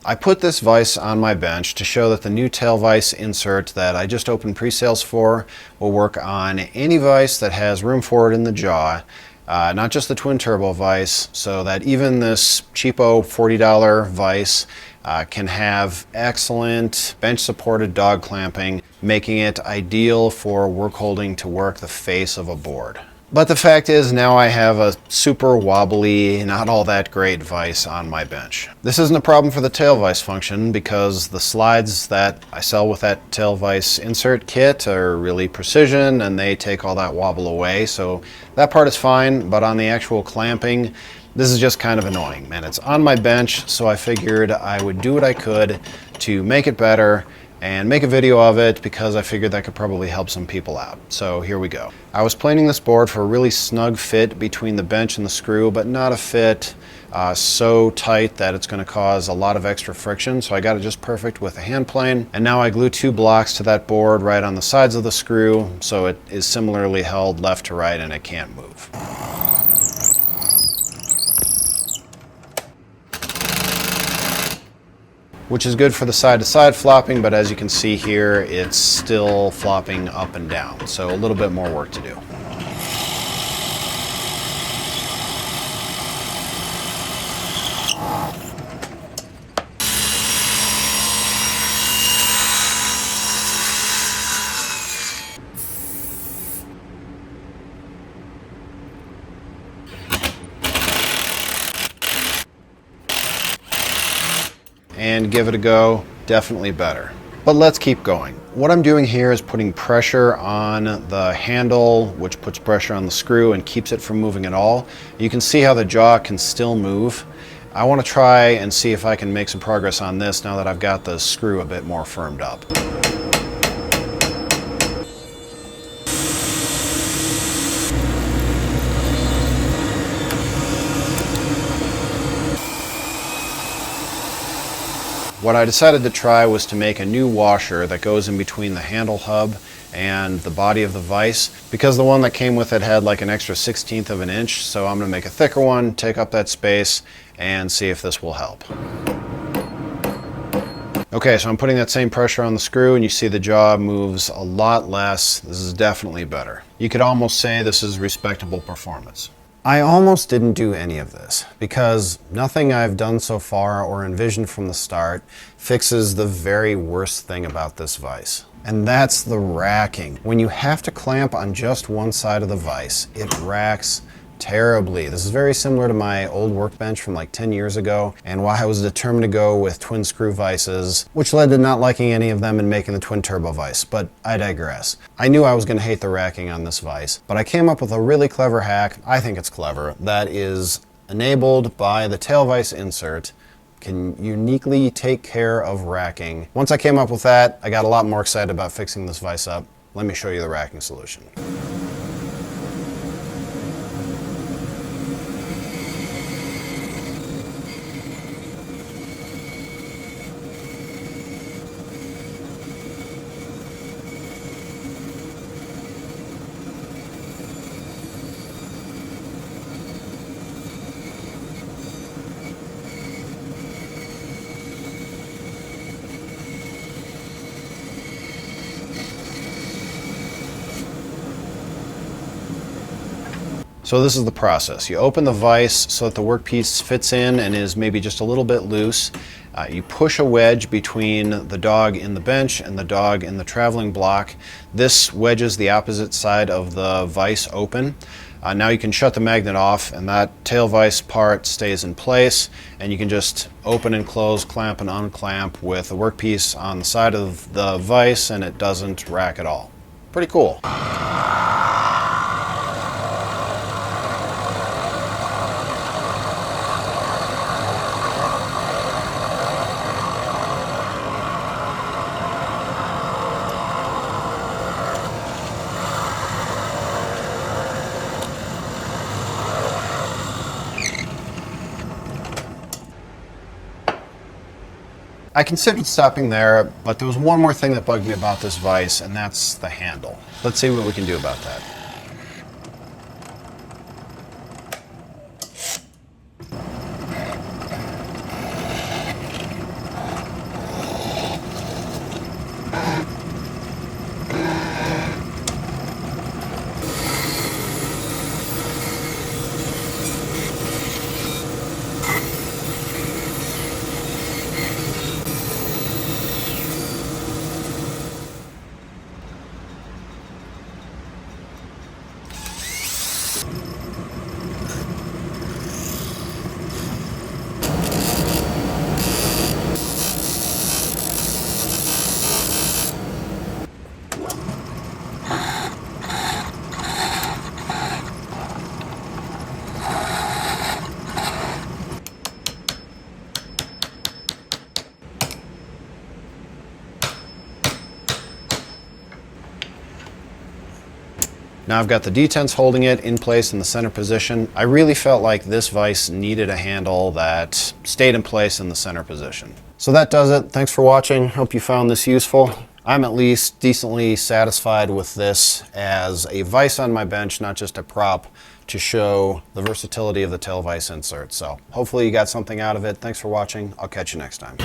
I put this vise on my bench to show that the new tail vise insert that I just opened pre-sales for will work on any vise that has room for it in the jaw, not just the twin turbo vise, so that even this cheapo $40 vise can have excellent bench supported dog clamping, making it ideal for work holding to work the face of a board. But the fact is, now I have a super wobbly, not all that great vise on my bench. This isn't a problem for the tail vise function because the slides that I sell with that tail vise insert kit are really precision and they take all that wobble away, so that part is fine. But on the actual clamping, this is just kind of annoying. And it's on my bench, so I figured I would do what I could to make it better and make a video of it because I figured that could probably help some people out. So here we go. I was planing this board for a really snug fit between the bench and the screw, but not a fit so tight that it's going to cause a lot of extra friction. So I got it just perfect with a hand plane. And now I glue 2 blocks to that board right on the sides of the screw, so it is similarly held left to right and it can't move. Which is good for the side-to-side flopping, but as you can see here, it's still flopping up and down, so a little bit more work to do. And give it a go, definitely better. But let's keep going. What I'm doing here is putting pressure on the handle, which puts pressure on the screw and keeps it from moving at all. You can see how the jaw can still move. I want to try and see if I can make some progress on this now that I've got the screw a bit more firmed up. What I decided to try was to make a new washer that goes in between the handle hub and the body of the vise, because the one that came with it had like an extra 1/16 of an inch, so I'm going to make a thicker one, take up that space, and see if this will help. Okay, so I'm putting that same pressure on the screw and you see the jaw moves a lot less. This is definitely better. You could almost say this is respectable performance. I almost didn't do any of this because nothing I've done so far or envisioned from the start fixes the very worst thing about this vise. And that's the racking. When you have to clamp on just one side of the vise, it racks terribly. This is very similar to my old workbench from like 10 years ago and why I was determined to go with twin screw vices, which led to not liking any of them and making the twin turbo vise, but I digress. I knew I was going to hate the racking on this vise, but I came up with a really clever hack, I think it's clever, that is enabled by the tail vise insert, can uniquely take care of racking. Once I came up with that, I got a lot more excited about fixing this vise up. Let me show you the racking solution. So this is the process. You open the vise so that the workpiece fits in and is maybe just a little bit loose. You push a wedge between the dog in the bench and the dog in the traveling block. This wedges the opposite side of the vise open. Now you can shut the magnet off and that tail vise part stays in place, and you can just open and close, clamp and unclamp with the workpiece on the side of the vise and it doesn't rack at all. Pretty cool. I considered stopping there, but there was one more thing that bugged me about this vise, and that's the handle. Let's see what we can do about that. Now I've got the detents holding it in place in the center position. I really felt like this vise needed a handle that stayed in place in the center position. So that does it. Thanks for watching. Hope you found this useful. I'm at least decently satisfied with this as a vise on my bench, not just a prop, to show the versatility of the tail vise insert. So hopefully you got something out of it. Thanks for watching. I'll catch you next time.